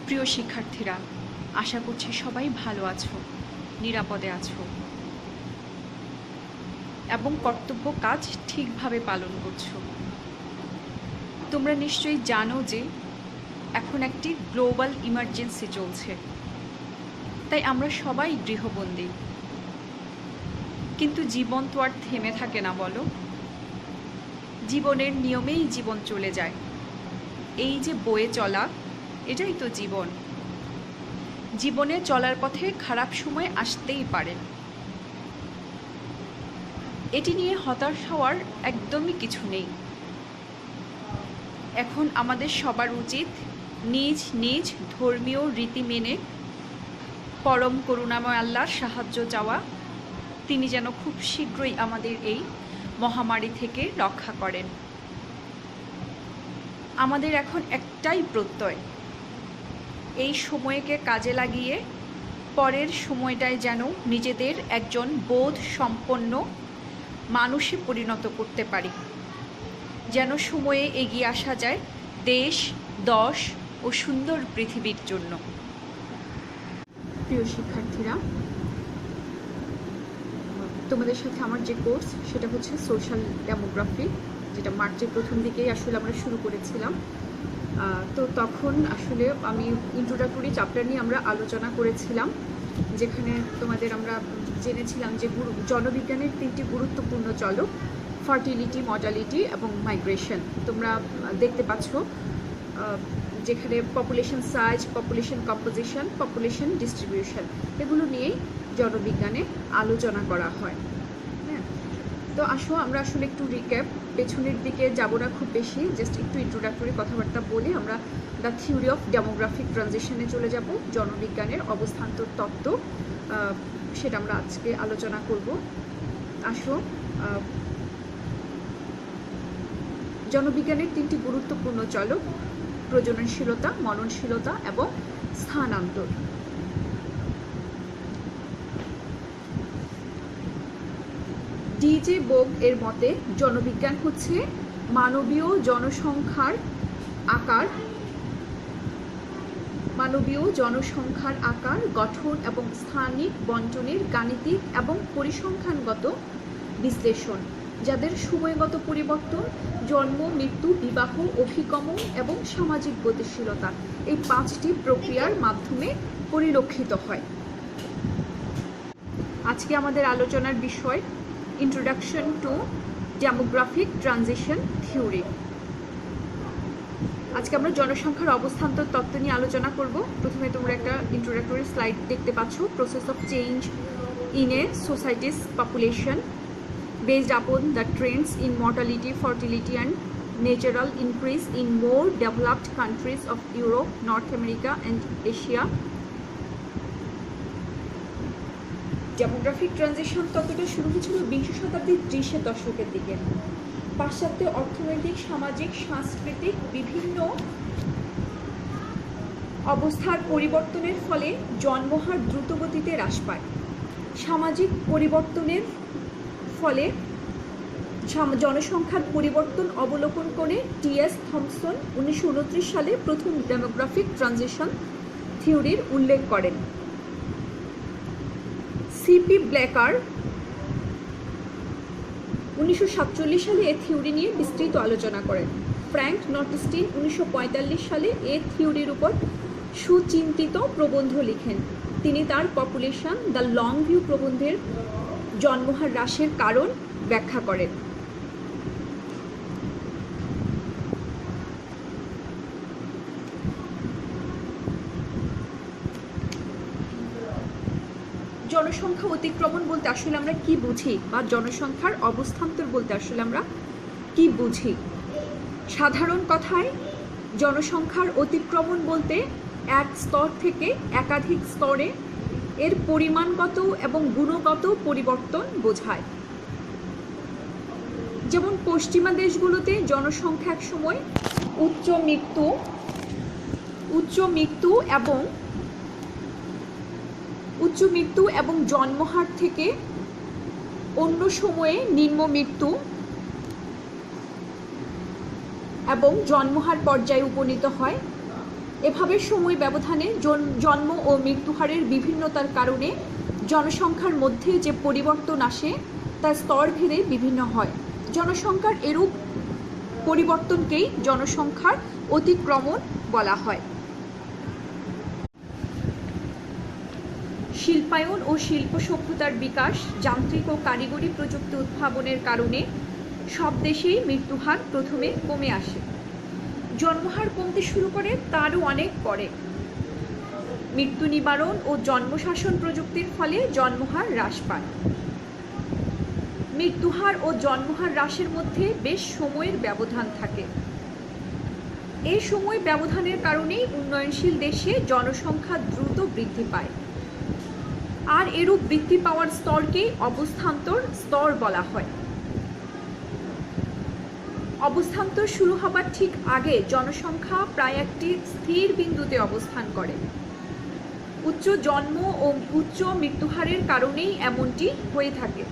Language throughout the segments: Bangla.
প্রিয় শিক্ষার্থীরা, আশা করছি সবাই ভালো আছো, নিরাপদে আছো এবং কর্তব্য কাজ ঠিকভাবে পালন করছো। তোমরা নিশ্চয়ই জানো যে এখন একটি গ্লোবাল ইমার্জেন্সি চলছে, তাই আমরা সবাই গৃহবন্দী। কিন্তু জীবন তো আর থেমে থাকে না, বলো? জীবনের নিয়মেই জীবন চলে যায়। এই যে বয়ে চলা, এটাই তো জীবন। জীবনে চলার পথে খারাপ সময় আসতেই পারে, এটি নিয়ে হতাশ হওয়ার একদমই কিছু নেই। এখন আমাদের সবার উচিত নিজ নিজ ধর্মীয় রীতি মেনে পরম করুণাময় আল্লাহর সাহায্য চাওয়া। তিনি যেন খুব শীঘ্রই আমাদের এই মহামারী থেকে রক্ষা করেন। আমাদের এখন একটাই প্রত্যয়, এই সময়কে কাজে লাগিয়ে পরের সময়টায় যেন নিজেদের একজন বোধ সম্পন্ন মানুষে পরিণত করতে পারি, যেন সময়ে এগিয়ে আসা যায় দেশ, দশ ও সুন্দর পৃথিবীর জন্য। প্রিয় শিক্ষার্থীরা, তোমাদের সাথে আমার যে কোর্স সেটা হচ্ছে সোশ্যাল ডেমোগ্রাফি, যেটা মার্চের প্রথম দিকেই আসলে আমরা শুরু করেছিলাম। তো তখন আসলে আমি ইন্ট্রোডাক্টরি চ্যাপ্টার নিয়ে আমরা আলোচনা করেছিলাম, যেখানে তোমাদের আমরা জেনেছিলাম যে জনবিজ্ঞানের 3টি গুরুত্বপূর্ণ চলক, ফার্টিলিটি, মর্টালিটি এবং মাইগ্রেশন। তোমরা দেখতে পাচ্ছ যেখানে population size, population composition, population distribution, এগুলো নিয়েই জনবিজ্ঞানে আলোচনা করা হয়। হ্যাঁ, তো আসো আমরা আসলে একটু রিক্যাপ, পেছনের দিকে যাব না খুব বেশি, জাস্ট একটু ইন্ট্রোডাক্টরি কথাবার্তা বলে আমরা দ্য থিওরি অফ ডেমোগ্রাফিক ট্রানজিশনে চলে যাব। জনবিজ্ঞানের অবস্থান্তর তত্ত্ব, সেটা আমরা আজকে আলোচনা করব। আসো, জনবিজ্ঞানের 3টি গুরুত্বপূর্ণ চলক, প্রজননশীলতা, মননশীলতা এবং স্থানান্তর। ডিজে বোগ এর মতে জনবিজ্ঞান হচ্ছে মানবীয় জনসংখ্যার আকার, গঠন এবং স্থানিক বণ্টনের গাণিতিক এবং পরিসংখ্যানগত বিশ্লেষণ, যাদের সময়গত পরিবর্তন, জন্ম, মৃত্যু, বিবাহ, অভিগমন এবং সামাজিক গতিশীলতা, এই 5টি প্রক্রিয়ার মাধ্যমে পরিলক্ষিত হয়। আজকে আমাদের আলোচনার বিষয় introduction to demographic transition theory. আজকে আমরা জনসংখ্যার অবস্থান্তর তত্ত্ব নিয়ে আলোচনা করব। প্রথমে তোমরা একটা ইন্ট্রোডাক্টরি স্লাইড দেখতে পাচ্ছ, process of change in a societies population based upon the trends in mortality, fertility and natural increase in more developed countries of Europe, North America and Asia. Demographic transition তত্ত্বটা শুরু হয়েছিল 20 শতাব্দীর 30-এর দশকের দিকে। পাশ্চাত্য অর্থনৈতিক, সামাজিক, সাংস্কৃতিক বিভিন্ন অবস্থার পরিবর্তনের ফলে জন্মহার দ্রুতগতিতে হ্রাস পায়। সামাজিক পরিবর্তনের ফলে জনসংখ্যার পরিবর্তন অবলোকন করে টি.এস. থমসন 1929 সালে প্রথম ডেমোগ্রাফিক ট্রানজিশন থিওরির উল্লেখ করেন। সি.পি. ব্লেকার 1947 সালে এ থিওরি নিয়ে বিস্তৃত আলোচনা করেন। ফ্র্যাঙ্ক নটস্টিন 1945 সালে এ থিওরির উপর সুচিন্তিত প্রবন্ধ লিখেন। তিনি তার পপুলেশন দ্য লং ভিউ প্রবন্ধের জন্মহার হ্রাসের কারণ ব্যাখ্যা করেন। জনসংখ্যা অতিক্রমণ বলতে আসলে আমরা কি বুঝি, বা জনসংখ্যার অবস্থান্তর বলতে আসলে আমরা কি বুঝি? সাধারণ কথায় জনসংখ্যার অতিক্রমণ বলতে এক স্তর থেকে একাধিক স্তরে এর পরিমাণগত এবং গুণগত পরিবর্তন বোঝায়। যেমন পশ্চিমা দেশগুলোতে জনসংখ্যা এক সময় উচ্চ মৃত্যু এবং জন্মহার থেকে অন্য সময়ে নিম্ন মৃত্যু এবং জন্মহার পর্যায়ে উপনীত হয়। এভাবে সময় ব্যবধানে জন্ম ও মৃত্যুহারের বিভিন্নতার কারণে জনসংখ্যার মধ্যে যে পরিবর্তন আসে তা স্তরভেদে বিভিন্ন হয়। জনসংখ্যার এরূপ পরিবর্তনকেই জনসংখ্যার অতিক্রমণ বলা হয়। শিল্পায়ন ও শিল্প সভ্যতার বিকাশ, যান্ত্রিক ও কারিগরি প্রযুক্তি উদ্ভাবনের কারণে সব দেশেই মৃত্যুহার প্রথমে কমে আসে। জন্মহার কমতে শুরু করে তারও অনেক পরে। মৃত্যু নিবারণ ও জন্মশাসন প্রযুক্তির ফলে জন্মহার হ্রাস পায়। মৃত্যুহার ও জন্মহার হ্রাসের মধ্যে বেশ সময়ের ব্যবধান থাকে। এই সময় ব্যবধানের কারণেই উন্নয়নশীল দেশে জনসংখ্যা দ্রুত বৃদ্ধি পায়। আর এরূপ বৃদ্ধি পাওয়ার স্তরকেই অবস্থান্তর স্তর বলা হয়। অবস্থান্তর শুরু হবার ঠিক আগে জনসংখ্যা প্রায় একটি স্থির বিন্দুতে অবস্থান করে। উচ্চ জন্ম ও উচ্চ মৃত্যুহারের কারণেই এমনটি হয়ে থাকে।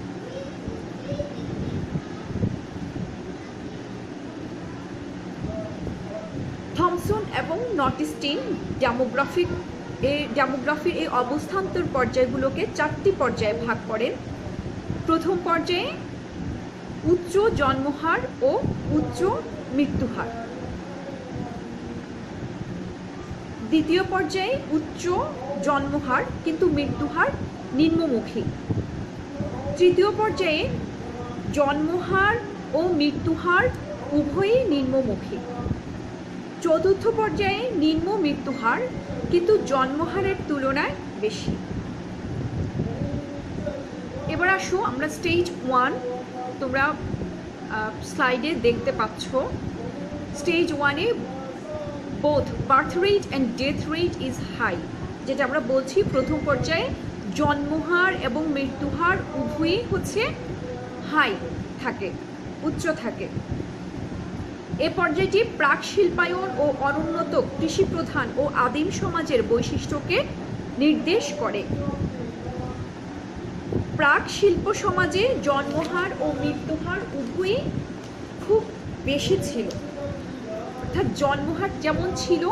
থমসন এবং নটিস্টিন ডেমোগ্রাফির এই অবস্থান্তর পর্যায়গুলোকে 4টি পর্যায়ে ভাগ করেন। প্রথম পর্যায়ে উচ্চ জন্মহার ও উচ্চ মৃত্যুহার, দ্বিতীয় পর্যায়ে উচ্চ জন্মহার কিন্তু মৃত্যুহার নিম্নমুখী, তৃতীয় পর্যায়ে জন্মহার ও মৃত্যুহার উভয়ই নিম্নমুখী, চতুর্থ পর্যায়ে নিম্ন মৃত্যুহার কিন্তু জন্মহারের তুলনায় বেশি। এবার আসো আমরা স্টেজ 1, তোমরা স্লাইডে দেখতে পাচ্ছ। স্টেজ 1-এ both birth rate and death rate is high, যেটা আমরা বলছি প্রথম পর্যায়ে জন্মহার এবং মৃত্যুহার উভয়ই হচ্ছে হাই থাকে, উচ্চ থাকে। এ পর্যায়টি প্রাক শিল্পায়ন ও অনুন্নত কৃষি প্রধান ও আদিম সমাজের বৈশিষ্ট্যকে নির্দেশ করে। প্রাক শিল্প সমাজে জন্মহার ও মৃত্যুহার উভয়ই খুব বেশি ছিল, অর্থাৎ জন্মহার যেমন ছিল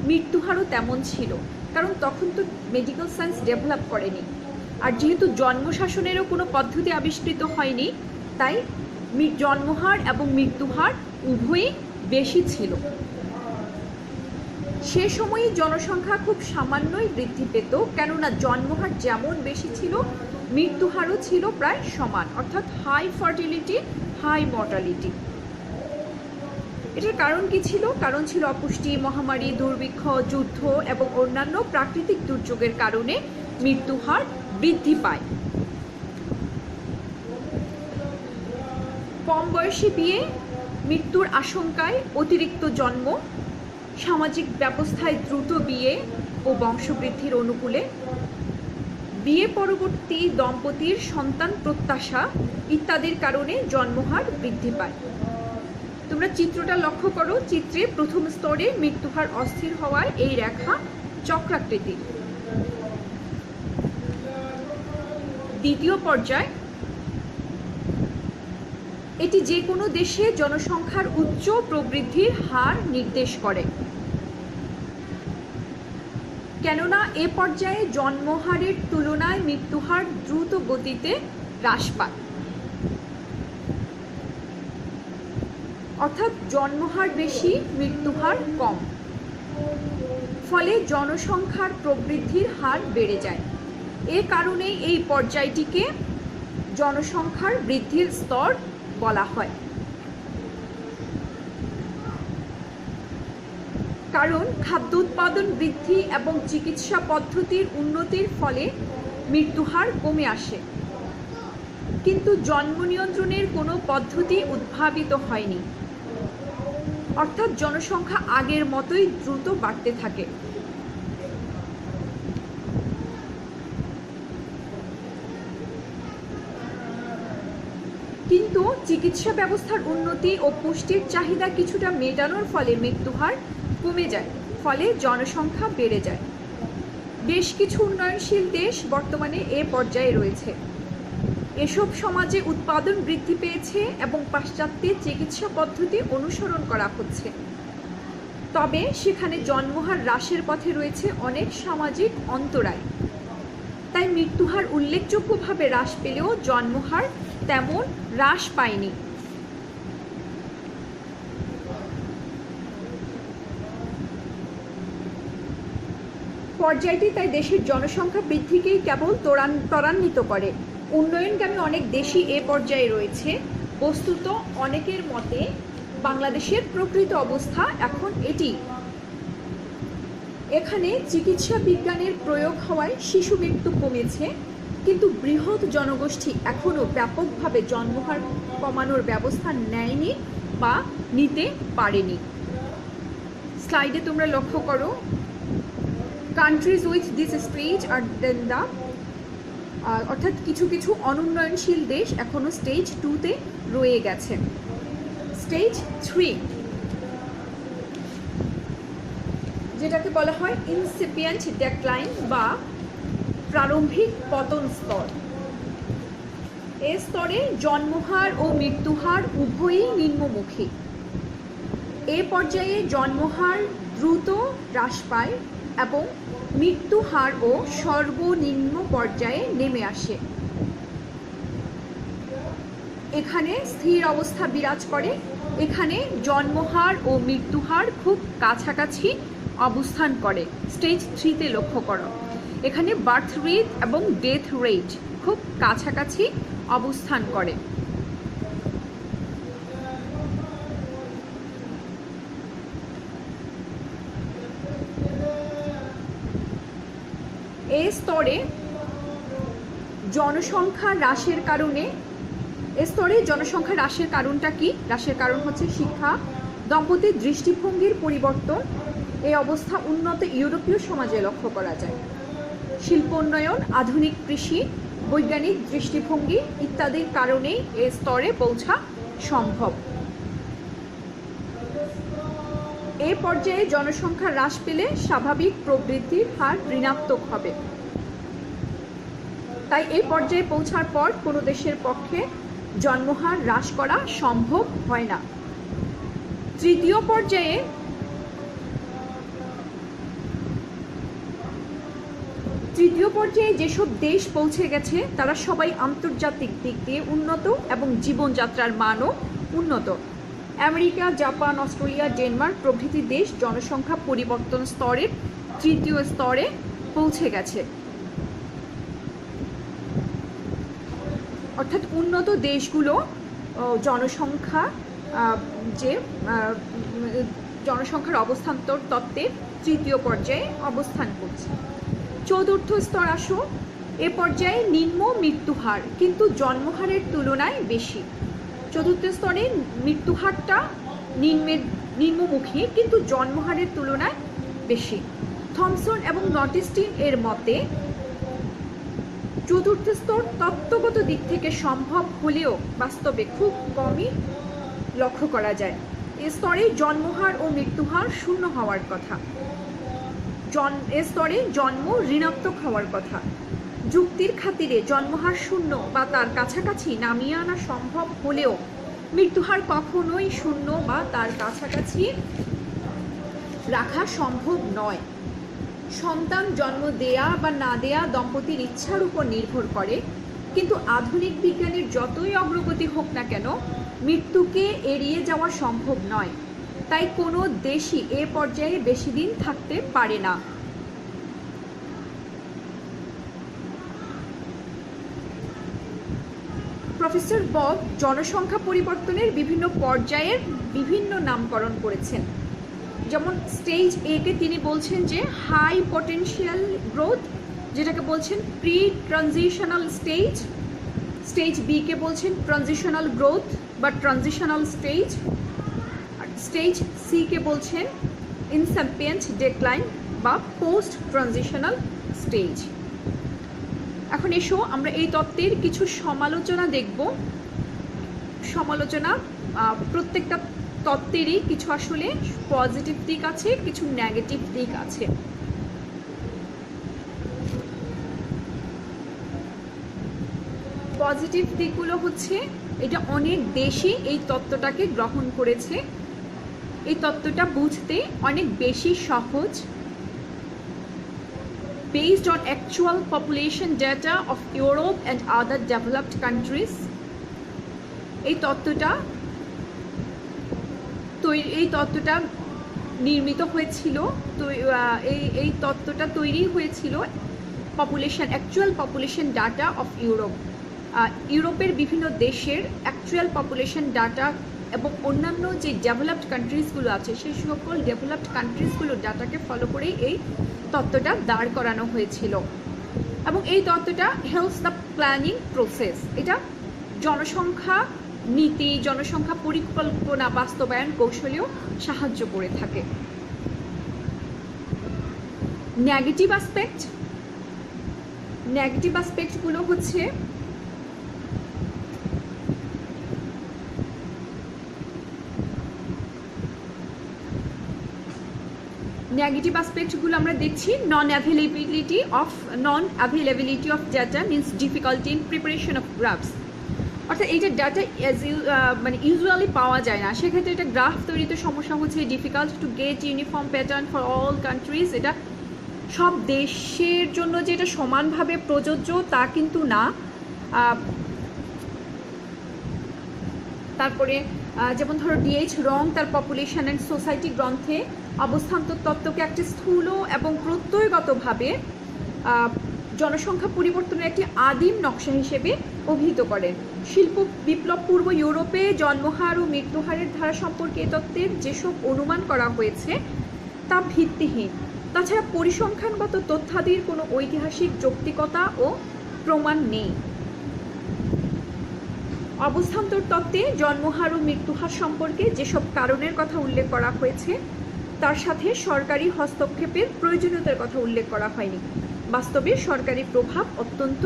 মৃত্যুহারও তেমন ছিল, কারণ তখন তো মেডিকেল সায়েন্স ডেভেলপ করেনি। আর যেহেতু জন্মশাসনেরও কোনো পদ্ধতি আবিষ্কৃত হয়নি, তাই জন্মহার এবং মৃত্যুহার উভয়ই বেশি ছিল। সে সময়ে জনসংখ্যা খুব সামান্যই বৃদ্ধি পেত, কেননা জন্মহার যেমন বেশি ছিল মৃত্যুহারও ছিল প্রায় সমান, অর্থাৎ হাই ফার্টিলিটি হাই মর্টালিটি। এটার কারণ কি ছিল? কারণ ছিল অপুষ্টি, মহামারী, দুর্ভিক্ষ, যুদ্ধ এবং অন্যান্য প্রাকৃতিক দুর্যোগের কারণে মৃত্যুহার বৃদ্ধি পায়। কম বয়সে বিয়ে, মৃত্যুর আশঙ্কায় অতিরিক্ত জন্ম, সামাজিক ব্যবস্থায় দ্রুত বিয়ে ও বংশবৃদ্ধির অনুকূলে, বিয়ে পরবর্তী দম্পতির সন্তান প্রত্যাশা ইত্যাদির কারণে জন্মহার বৃদ্ধি পায়। তোমরা চিত্রটা লক্ষ্য করো। চিত্রে প্রথম স্তরে মৃত্যুহার অস্থির হওয়ায় এই রেখা চক্রাকৃতির। দ্বিতীয় পর্যায়, এটি যে কোনো দেশে জনসংখ্যার উচ্চ প্রবৃদ্ধির হার নির্দেশ করে, কেননা এ পর্যায়ে জন্মহারের তুলনায় মৃত্যুহার দ্রুত গতিতে হ্রাস পায়। অর্থাৎ জন্মহার বেশি, মৃত্যুহার কম, ফলে জনসংখ্যার প্রবৃদ্ধির হার বেড়ে যায়। এ কারণেই এই পর্যায়টিকে জনসংখ্যার বৃদ্ধির স্তর বলা হয়। কারণ খাদ্য উৎপাদন বৃদ্ধি এবং চিকিৎসা পদ্ধতির উন্নতির ফলে মৃত্যুহার কমে আসে, কিন্তু জন্ম নিয়ন্ত্রণের কোনো পদ্ধতি উদ্ভাবিত হয়নি, অর্থাৎ জনসংখ্যা আগের মতোই দ্রুত বাড়তে থাকে। কিন্তু চিকিৎসা ব্যবস্থার উন্নতি ও পুষ্টির চাহিদা কিছুটা মেটানোর ফলে মৃত্যুহার কমে যায়, ফলে জনসংখ্যা বেড়ে যায়। বেশ কিছু উন্নয়নশীল দেশ বর্তমানে এ পর্যায়ে রয়েছে। এসব সমাজে উৎপাদন বৃদ্ধি পেয়েছে এবং পাশ্চাত্যের চিকিৎসা পদ্ধতি অনুসরণ করা হচ্ছে। তবে সেখানে জন্মহার হ্রাসের পথে রয়েছে অনেক সামাজিক অন্তরায়। তাই মৃত্যুহার উল্লেখযোগ্যভাবে হ্রাস পেলেও জন্মহার তেমন হ্রাস পায়নি। পর্যায়টি তাই দেশের জনসংখ্যা বৃদ্ধিকেই কেবল ত্বরান্বিত করে। উন্নয়নগামী অনেক দেশই এ পর্যায়ে রয়েছে। বস্তুত অনেকের মতে বাংলাদেশের প্রকৃত অবস্থা এখন এটি। এখানে চিকিৎসা বিজ্ঞানের প্রয়োগ হওয়ায় শিশু মৃত্যু কমেছে, কিন্তু বৃহৎ জনগোষ্ঠী এখনও ব্যাপকভাবে জন্মহার কমানোর ব্যবস্থা নেয়নি বা নিতে পারেনি। স্লাইডে তোমরা লক্ষ্য করো, countries with this stage are then the, অর্থাৎ কিছু কিছু অনুন্নয়নশীল দেশ এখনও স্টেজ 2-তে রয়ে গেছে। স্টেজ 3 যেটাকে বলা হয় ইনসিপিয়েন্ট ডেক্লাইন বা প্রারম্ভিক পতন স্তর। এ স্তরে জন্মহার ও মৃত্যুহার উভয়ই নিম্নমুখী। এ পর্যায়ে জন্মহার দ্রুত হ্রাস পায় এবং মৃত্যুহারও সর্বনিম্ন পর্যায়ে নেমে আসে। এখানে স্থির অবস্থা বিরাজ করে। এখানে জন্মহার ও মৃত্যুহার খুব কাছাকাছি অবস্থান করে। স্টেজ 3-তে লক্ষ্য করো, এখানে বার্থ রেট এবং ডেথ রেট খুব কাছাকাছি অবস্থান করে। এই স্তরে জনসংখ্যা হ্রাসের কারণে, জনসংখ্যা হ্রাসের কারণটা কি? হ্রাসের কারণ হচ্ছে শিক্ষা, দম্পতির দৃষ্টিভঙ্গির পরিবর্তন। এই অবস্থা উন্নত ইউরোপীয় সমাজে লক্ষ্য করা যায়। শিল্পোন্নয়ন, আধুনিক কৃষি, বৈজ্ঞানিক দৃষ্টিভঙ্গি ইত্যাদির কারণেই এ স্তরে পৌঁছা সম্ভব। এই পর্যায়ে জনসংখ্যা হ্রাস পেলে স্বাভাবিক প্রবৃদ্ধির হার ঋণাত্মক হবে। তাই এই পর্যায়ে পৌঁছার পর কোনো দেশের পক্ষে জন্মহার হ্রাস করা সম্ভব হয় না। তৃতীয় পর্যায়ে যেসব দেশ পৌঁছে গেছে তারা সবাই আন্তর্জাতিক দিক দিয়ে উন্নত এবং জীবনযাত্রার মানও উন্নত। আমেরিকা, জাপান, অস্ট্রেলিয়া, ডেনমার্ক প্রভৃতি দেশ জনসংখ্যা পরিবর্তন স্তরের তৃতীয় স্তরে পৌঁছে গেছে। অর্থাৎ উন্নত দেশগুলো জনসংখ্যার অবস্থান্তর তত্ত্বের তৃতীয় পর্যায়ে অবস্থান করছে। চতুর্থ স্তর আসো, এ পর্যায়ে নিম্ন মৃত্যুহার কিন্তু জন্মহারের তুলনায় বেশি। চতুর্থ স্তরে মৃত্যুহারটা নিম্নমুখী কিন্তু জন্মহারের তুলনায় বেশি। থমসন এবং নটিস্টিন এর মতে চতুর্থ স্তর তত্ত্বগত দিক থেকে সম্ভব হলেও বাস্তবে খুব কমই লক্ষ্য করা যায়। এ স্তরে জন্মহার ও মৃত্যুহার শূন্য হওয়ার কথা। এ স্তরে জন্ম ঋণাত্মক হওয়ার কথা। যুক্তির খাতিরে জন্মহার শূন্য বা তার কাছাকাছি নামিয়ে আনা সম্ভব হলেও মৃত্যুহার কখনোই শূন্য বা তার কাছাকাছি রাখা সম্ভব নয়। সন্তান জন্ম দেয়া বা না দেয়া দম্পতির ইচ্ছার উপর নির্ভর করে, কিন্তু আধুনিক বিজ্ঞানের যতই অগ্রগতি হোক না কেন মৃত্যুকে এড়িয়ে যাওয়া সম্ভব নয়। তাই কোনো দেশই এ পর্যায়ে বেশি দিন থাকতে পারে না। প্রফেসর বব জনসংখ্যা পরিবর্তনের বিভিন্ন পর্যায়ের বিভিন্ন নামকরণ করেছেন। যেমন স্টেজ এ কে তিনি বলছেন যে হাই পটেনশিয়াল গ্রোথ, যেটাকে বলছেন pre transitional stage. Stage B কে বলছেন ট্রানজিশনাল গ্রোথ বা ট্রানজিশনাল স্টেজ। আর স্টেজ সি কে বলছেন ইনসিপিয়েন্ট ডেক্লাইন বা পোস্ট ট্রানজিশনাল স্টেজ। এখন এসো আমরা এই তত্ত্বের কিছু সমালোচনা দেখব। সমালোচনা প্রত্যেকটা তত্ত্বেরই কিছু আসলে পজিটিভ দিক আছে, কিছু নেগেটিভ দিক আছে। পজিটিভ দিকগুলো হচ্ছে এটা অনেক দেশই এই তত্ত্বটাকে গ্রহণ করেছে। এই তত্ত্বটা বুঝতে অনেক বেশি সহজ। Based on actual population data of Europe and other developed countries, এই তত্ত্বটা নির্মিত হয়েছিল, তো এই তত্ত্বটা তৈরি হয়েছিল actual population data off Europe, ইউরোপের বিভিন্ন দেশের অ্যাকচুয়াল পপুলেশন ডাটা এবং অন্যান্য যে ডেভেলপড কান্ট্রিজগুলো আছে সেই সকল ডেভেলপড কান্ট্রিজগুলোর ডাটাকে ফলো করেই এই তত্ত্বটা দাঁড় করানো হয়েছিল। এবং এই তত্ত্বটা হেল্পস দ্য প্ল্যানিং প্রসেস, এটা জনসংখ্যা নীতি, জনসংখ্যা পরিকল্পনা বাস্তবায়ন কৌশলেও সাহায্য করে থাকে। নেগেটিভ অ্যাসপেক্টগুলো হচ্ছে আমরা দেখছি non availability of data means difficulty in preparation of graphs, অর্থাৎ এই যে ডাটা মানে ইউজুয়ালি পাওয়া যায় না, সেক্ষেত্রে এটা গ্রাফ তৈরিতে সমস্যা হচ্ছে। Difficult to get uniform pattern for all countries, এটা সব দেশের জন্য যে এটা সমানভাবে প্রযোজ্য তা কিন্তু না। তারপরে যেমন ধরো ডিএইচ রং তার পপুলেশন অ্যান্ড সোসাইটি গ্রন্থে অবস্থান্তর তত্ত্বকে একটি স্থূল এবং প্রত্যয়গতভাবে জনসংখ্যা পরিবর্তনের একটি আদিম নকশা হিসেবে অভিহিত করেন। শিল্প বিপ্লব পূর্ব ইউরোপে জন্মহার ও মৃত্যুহারের ধারা সম্পর্কে এ তত্ত্বের যেসব অনুমান করা হয়েছে তা ভিত্তিহীন। তাছাড়া পরিসংখ্যানগত তথ্যাদির কোনো ঐতিহাসিক যৌক্তিকতা ও প্রমাণ নেই। অবস্থান্তর তত্ত্বে জন্মহার ও মৃত্যুহার সম্পর্কে যেসব কারণের কথা উল্লেখ করা হয়েছে তার সাথে সরকারি হস্তক্ষেপের প্রয়োজনীয়তার কথা উল্লেখ করা হয়নি। বাস্তবে সরকারি প্রভাব অত্যন্ত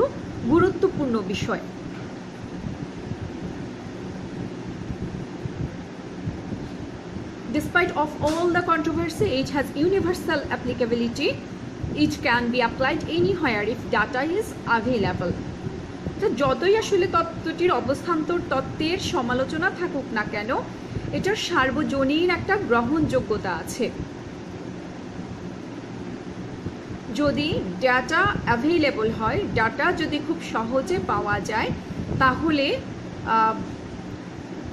গুরুত্বপূর্ণ বিষয়। Despite of all the controversy, it has universal applicability. It can be applied anywhere if data is available. যতই আসলে তত্ত্বটির অবস্থান্তর তত্ত্বের সমালোচনা থাকুক না কেন, এটার সার্বজনীন একটা গ্রহণযোগ্যতা আছে। যদি ডাটা অ্যাভেলেবল হয়, ডাটা যদি খুব সহজে পাওয়া যায়, তাহলে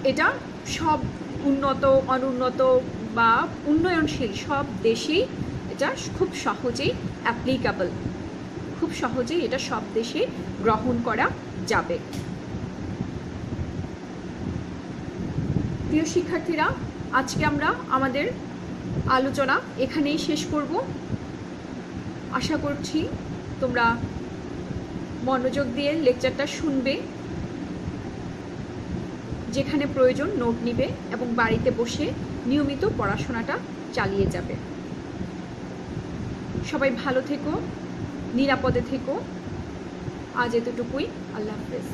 এটা সব উন্নত, অনুন্নত বা উন্নয়নশীল সব দেশেই এটা খুব সহজেই অ্যাপ্লিকেবল, খুব সহজেই এটা সব দেশে গ্রহণ করা যাবে। প্রিয় শিক্ষার্থীরা, আজকে আমরা আমাদের আলোচনা এখানেই শেষ করব। আশা করছি তোমরা মনোযোগ দিয়ে লেকচারটা শুনবে, যেখানে প্রয়োজন নোট নিবে এবং বাড়িতে বসে নিয়মিত পড়াশোনাটা চালিয়ে যাবে। সবাই ভালো থেকো, নিরাপদে থেকো। আজ এতটুকুই। আল্লাহ হাফেজ।